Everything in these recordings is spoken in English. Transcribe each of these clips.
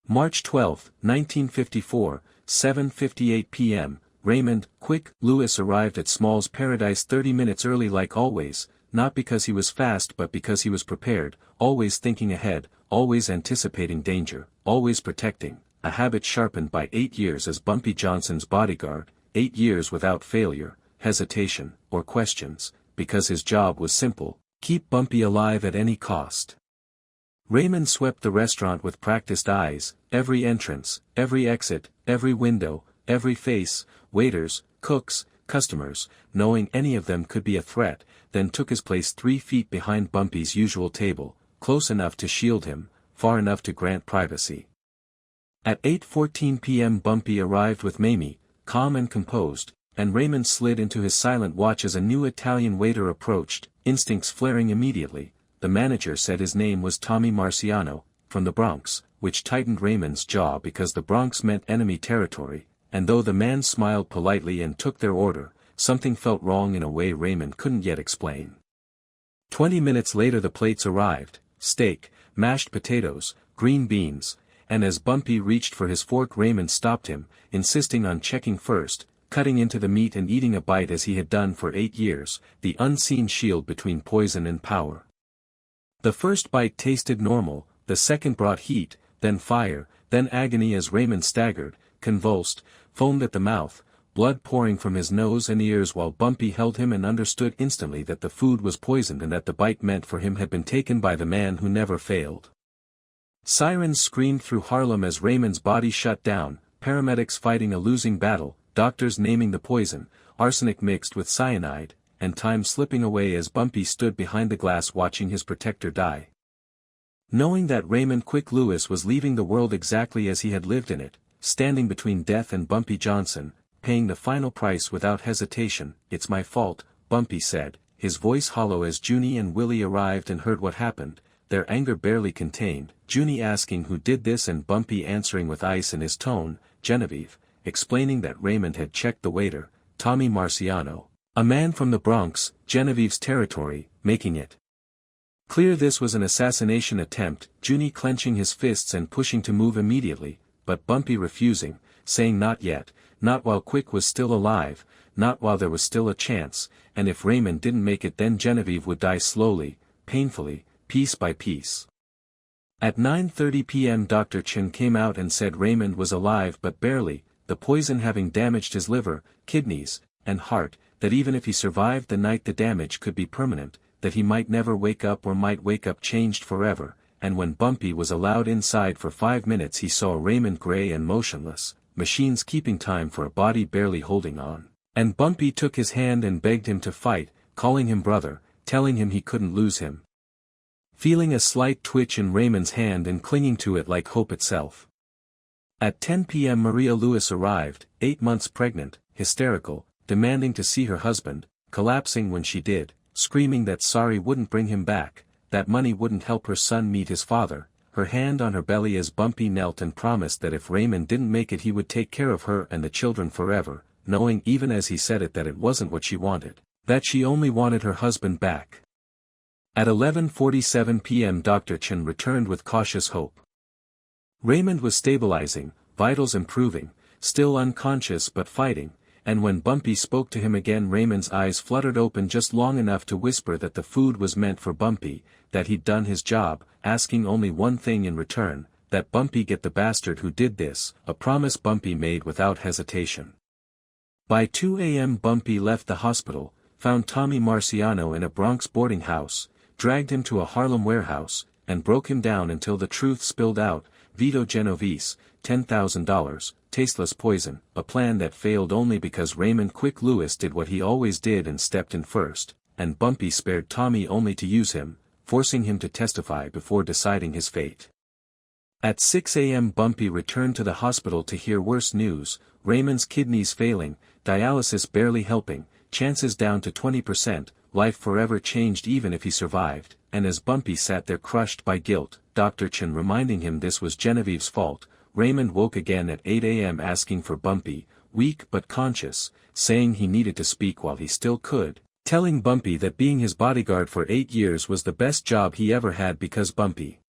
March 12, 1954, 7:58 p.m., Raymond "Quick" Lewis arrived at Small's Paradise 30 minutes early like always, not because he was fast but because he was prepared, always thinking ahead, always anticipating danger, always protecting, a habit sharpened by 8 years as Bumpy Johnson's bodyguard, 8 years without failure, hesitation, or questions, because his job was simple: keep Bumpy alive at any cost. Raymond swept the restaurant with practiced eyes, every entrance, every exit, every window, every face, waiters, cooks, customers, knowing any of them could be a threat, then took his place 3 feet behind Bumpy's usual table, close enough to shield him, far enough to grant privacy. At 8:14 p.m. Bumpy arrived with Mamie, calm and composed, and Raymond slid into his silent watch as a new Italian waiter approached, instincts flaring immediately. The manager said his name was Tommy Marciano, from the Bronx, which tightened Raymond's jaw because the Bronx meant enemy territory, and though the man smiled politely and took their order, something felt wrong in a way Raymond couldn't yet explain. 20 minutes later the plates arrived: steak, mashed potatoes, green beans, and as Bumpy reached for his fork Raymond stopped him, insisting on checking first, cutting into the meat and eating a bite as he had done for 8 years, the unseen shield between poison and power. The first bite tasted normal, the second brought heat, then fire, then agony as Raymond staggered, convulsed, foamed at the mouth, blood pouring from his nose and ears while Bumpy held him and understood instantly that the food was poisoned and that the bite meant for him had been taken by the man who never failed. Sirens screamed through Harlem as Raymond's body shut down, paramedics fighting a losing battle, doctors naming the poison, arsenic mixed with cyanide, and time slipping away as Bumpy stood behind the glass watching his protector die. Knowing that Raymond "Quick" Lewis was leaving the world exactly as he had lived in it, standing between death and Bumpy Johnson, paying the final price without hesitation, "It's my fault," Bumpy said, his voice hollow as Junie and Willie arrived and heard what happened, their anger barely contained, Junie asking who did this and Bumpy answering with ice in his tone, "Genevieve," explaining that Raymond had checked the waiter, Tommy Marciano, a man from the Bronx, Genevieve's territory, making it clear this was an assassination attempt, Junie clenching his fists and pushing to move immediately, but Bumpy refusing, saying not yet, not while Quick was still alive, not while there was still a chance, and if Raymond didn't make it then Genevieve would die slowly, painfully, piece by piece. At 9:30 p.m. Dr. Chen came out and said Raymond was alive but barely, the poison having damaged his liver, kidneys, and heart, that even if he survived the night the damage could be permanent, that he might never wake up or might wake up changed forever, and when Bumpy was allowed inside for 5 minutes he saw Raymond gray and motionless, machines keeping time for a body barely holding on, and Bumpy took his hand and begged him to fight, calling him brother, telling him he couldn't lose him. Feeling a slight twitch in Raymond's hand and clinging to it like hope itself. At 10 p.m. Maria Lewis arrived, 8 months pregnant, hysterical, demanding to see her husband, collapsing when she did, screaming that sorry wouldn't bring him back, that money wouldn't help her son meet his father, her hand on her belly as Bumpy knelt and promised that if Raymond didn't make it he would take care of her and the children forever, knowing even as he said it that it wasn't what she wanted, that she only wanted her husband back. At 11:47 p.m. Dr. Chen returned with cautious hope. Raymond was stabilizing, vitals improving, still unconscious but fighting, and when Bumpy spoke to him again Raymond's eyes fluttered open just long enough to whisper that the food was meant for Bumpy, that he'd done his job, asking only one thing in return, that Bumpy get the bastard who did this, a promise Bumpy made without hesitation. By 2 a.m. Bumpy left the hospital, found Tommy Marciano in a Bronx boarding house, dragged him to a Harlem warehouse, and broke him down until the truth spilled out. Vito Genovese, $10,000, tasteless poison, a plan that failed only because Raymond "Quick" Lewis did what he always did and stepped in first, and Bumpy spared Tommy only to use him, forcing him to testify before deciding his fate. At 6 a.m. Bumpy returned to the hospital to hear worse news, Raymond's kidneys failing, dialysis barely helping, chances down to 20%, life forever changed even if he survived, and as Bumpy sat there crushed by guilt, Dr. Chen reminding him this was Genevieve's fault, Raymond woke again at 8 a.m. asking for Bumpy, weak but conscious, saying he needed to speak while he still could, telling Bumpy that being his bodyguard for 8 years was the best job he ever had because Bumpy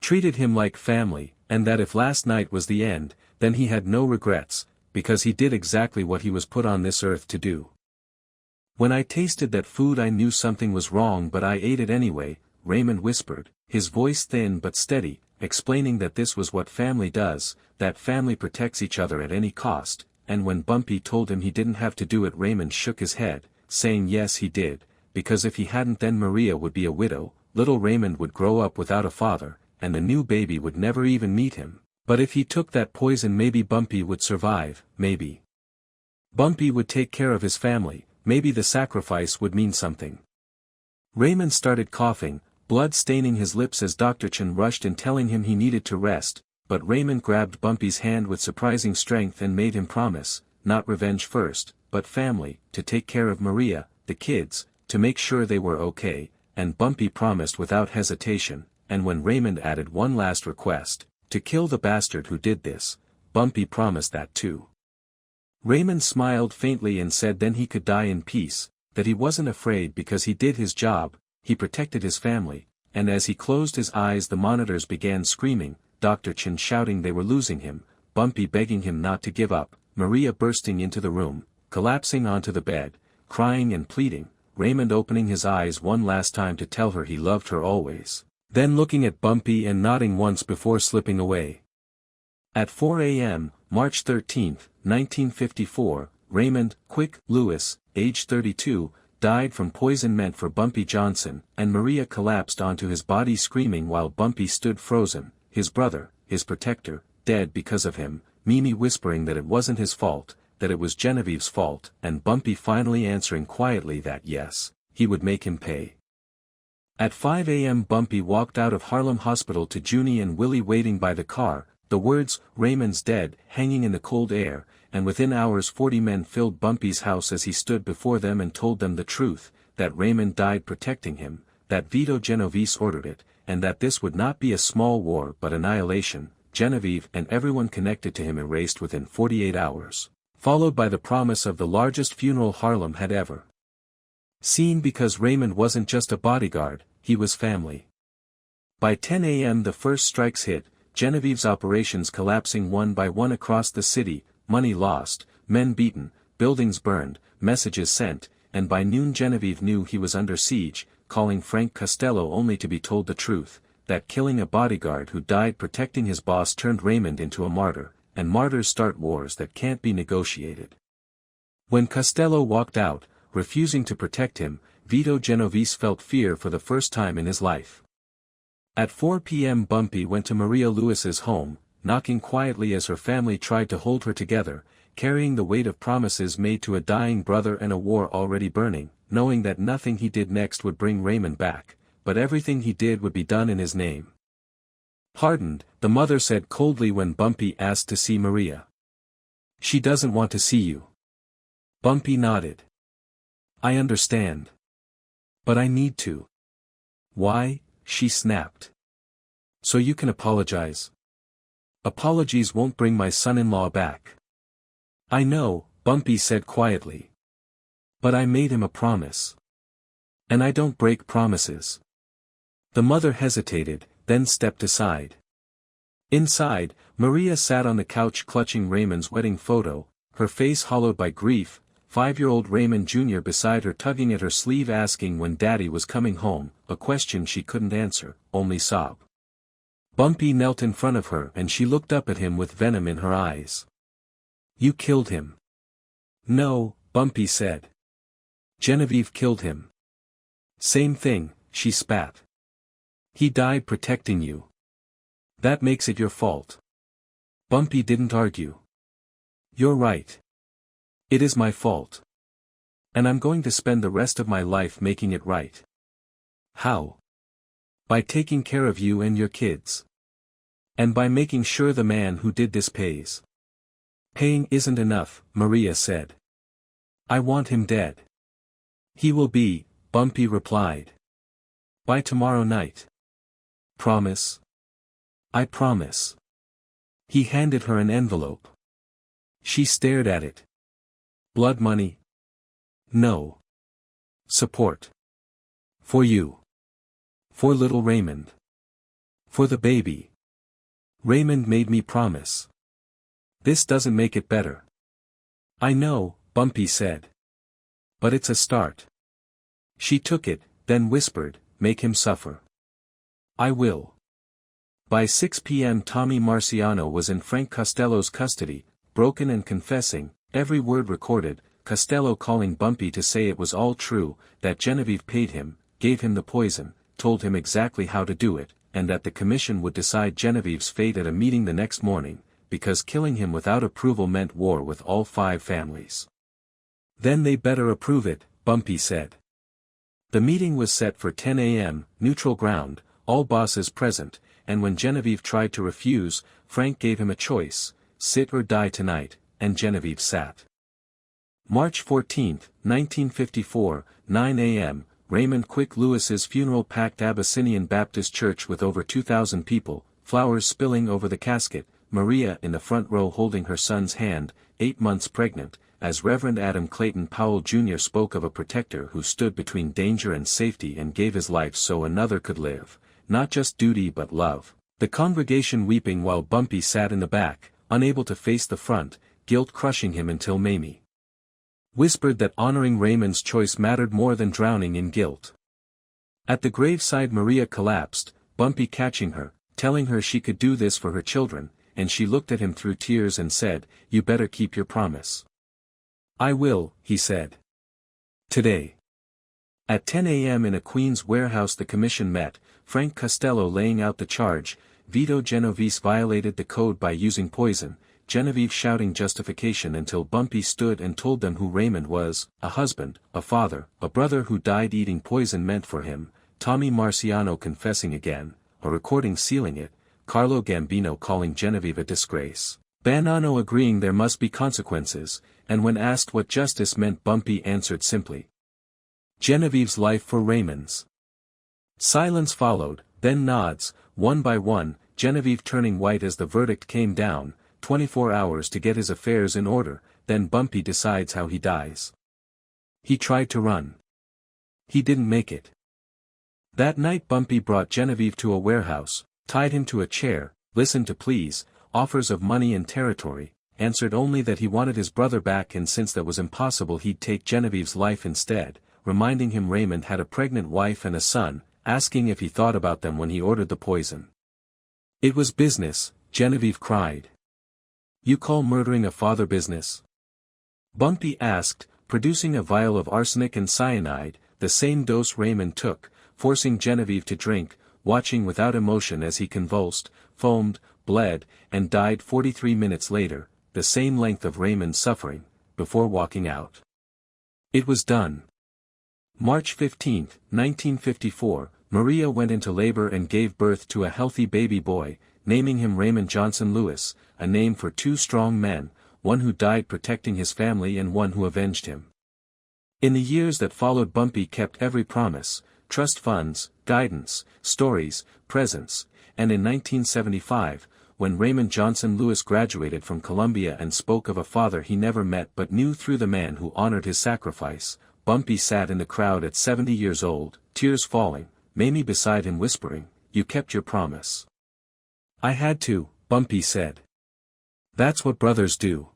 treated him like family, and that if last night was the end, then he had no regrets, because he did exactly what he was put on this earth to do. When I tasted that food I knew something was wrong, but I ate it anyway, Raymond whispered, his voice thin but steady, explaining that this was what family does, that family protects each other at any cost, and when Bumpy told him he didn't have to do it, Raymond shook his head, saying yes he did, because if he hadn't then Maria would be a widow, little Raymond would grow up without a father, and the new baby would never even meet him, but if he took that poison maybe Bumpy would survive, maybe. Bumpy would take care of his family, maybe the sacrifice would mean something. Raymond started coughing, blood staining his lips as Dr. Chen rushed in telling him he needed to rest, but Raymond grabbed Bumpy's hand with surprising strength and made him promise, not revenge first, but family, to take care of Maria, the kids, to make sure they were okay, and Bumpy promised without hesitation, and when Raymond added one last request, to kill the bastard who did this, Bumpy promised that too. Raymond smiled faintly and said then he could die in peace, that he wasn't afraid because he did his job, he protected his family, and as he closed his eyes the monitors began screaming, Dr. Chen shouting they were losing him, Bumpy begging him not to give up, Maria bursting into the room, collapsing onto the bed, crying and pleading, Raymond opening his eyes one last time to tell her he loved her always, then looking at Bumpy and nodding once before slipping away. At 4 a.m., March 13, 1954, Raymond Quick Lewis, age 32, died from poison meant for Bumpy Johnson, and Maria collapsed onto his body screaming while Bumpy stood frozen, his brother, his protector, dead because of him, Mimi whispering that it wasn't his fault, that it was Genevieve's fault, and Bumpy finally answering quietly that yes, he would make him pay. At 5 a.m. Bumpy walked out of Harlem Hospital to Junie and Willie waiting by the car, the words, Raymond's dead, hanging in the cold air, and within hours 40 men filled Bumpy's house as he stood before them and told them the truth, that Raymond died protecting him, that Vito Genovese ordered it, and that this would not be a small war but annihilation, Genevieve and everyone connected to him erased within 48 hours, followed by the promise of the largest funeral Harlem had ever seen because Raymond wasn't just a bodyguard, he was family. By 10 a.m. the first strikes hit, Genevieve's operations collapsing one by one across the city, money lost, men beaten, buildings burned, messages sent, and by noon Genevieve knew he was under siege, calling Frank Costello only to be told the truth, that killing a bodyguard who died protecting his boss turned Raymond into a martyr, and martyrs start wars that can't be negotiated. When Costello walked out, refusing to protect him, Vito Genovese felt fear for the first time in his life. At 4 p.m. Bumpy went to Maria Lewis's home, knocking quietly as her family tried to hold her together, carrying the weight of promises made to a dying brother and a war already burning, knowing that nothing he did next would bring Raymond back, but everything he did would be done in his name. Hardened, the mother said coldly when Bumpy asked to see Maria. She doesn't want to see you. Bumpy nodded. I understand. But I need to. Why? She snapped. So you can apologize. Apologies won't bring my son-in-law back. I know, Bumpy said quietly. But I made him a promise. And I don't break promises. The mother hesitated, then stepped aside. Inside, Maria sat on the couch clutching Raymond's wedding photo, her face hollowed by grief, 5-year-old Raymond Jr. beside her tugging at her sleeve asking when Daddy was coming home, a question she couldn't answer, only sob. Bumpy knelt in front of her and she looked up at him with venom in her eyes. You killed him. No, Bumpy said. Genevieve killed him. Same thing, she spat. He died protecting you. That makes it your fault. Bumpy didn't argue. You're right. It is my fault. And I'm going to spend the rest of my life making it right. How? By taking care of you and your kids. And by making sure the man who did this pays. Paying isn't enough, Maria said. I want him dead. He will be, Bumpy replied. By tomorrow night. Promise? I promise. He handed her an envelope. She stared at it. Blood money? No. Support. For you. For little Raymond. For the baby. Raymond made me promise. This doesn't make it better. I know, Bumpy said. But it's a start. She took it, then whispered, make him suffer. I will. By 6 p.m. Tommy Marciano was in Frank Costello's custody, broken and confessing, every word recorded, Costello calling Bumpy to say it was all true, that Genevieve paid him, gave him the poison, told him exactly how to do it, and that the commission would decide Genevieve's fate at a meeting the next morning, because killing him without approval meant war with all 5 families. Then they better approve it, Bumpy said. The meeting was set for 10 a.m., neutral ground, all bosses present, and when Genevieve tried to refuse, Frank gave him a choice, sit or die tonight, and Genevieve sat. March 14, 1954, 9 a.m., Raymond Quick Lewis's funeral-packed Abyssinian Baptist church with over 2,000 people, flowers spilling over the casket, Maria in the front row holding her son's hand, 8 months pregnant, as Reverend Adam Clayton Powell Jr. spoke of a protector who stood between danger and safety and gave his life so another could live, not just duty but love. The congregation weeping while Bumpy sat in the back, unable to face the front, guilt crushing him until Mamie whispered that honoring Raymond's choice mattered more than drowning in guilt. At the graveside Maria collapsed, Bumpy catching her, telling her she could do this for her children, and she looked at him through tears and said, "You better keep your promise." "I will," he said. "Today." At 10 a.m. in a Queens warehouse the commission met, Frank Costello laying out the charge, Vito Genovese violated the code by using poison, Genevieve shouting justification until Bumpy stood and told them who Raymond was, a husband, a father, a brother who died eating poison meant for him, Tommy Marciano confessing again, a recording sealing it, Carlo Gambino calling Genevieve a disgrace, Bonanno agreeing there must be consequences, and when asked what justice meant Bumpy answered simply, Genevieve's life for Raymond's. Silence followed, then nods, one by one, Genevieve turning white as the verdict came down, 24 hours to get his affairs in order, then Bumpy decides how he dies. He tried to run. He didn't make it. That night Bumpy brought Genevieve to a warehouse, tied him to a chair, listened to pleas, offers of money and territory, answered only that he wanted his brother back and since that was impossible he'd take Genevieve's life instead, reminding him Raymond had a pregnant wife and a son, asking if he thought about them when he ordered the poison. It was business, Genevieve cried. You call murdering a father business? Bumpy asked, producing a vial of arsenic and cyanide, the same dose Raymond took, forcing Genevieve to drink, watching without emotion as he convulsed, foamed, bled, and died 43 minutes later, the same length of Raymond's suffering, before walking out. It was done. March 15, 1954, Maria went into labor and gave birth to a healthy baby boy, naming him Raymond Johnson Lewis, a name for 2 strong men, one who died protecting his family and one who avenged him. In the years that followed Bumpy kept every promise, trust funds, guidance, stories, presents, and in 1975, when Raymond Johnson Lewis graduated from Columbia and spoke of a father he never met but knew through the man who honored his sacrifice, Bumpy sat in the crowd at 70 years old, tears falling, Mamie beside him whispering, "You kept your promise." "I had to," Bumpy said. "That's what brothers do."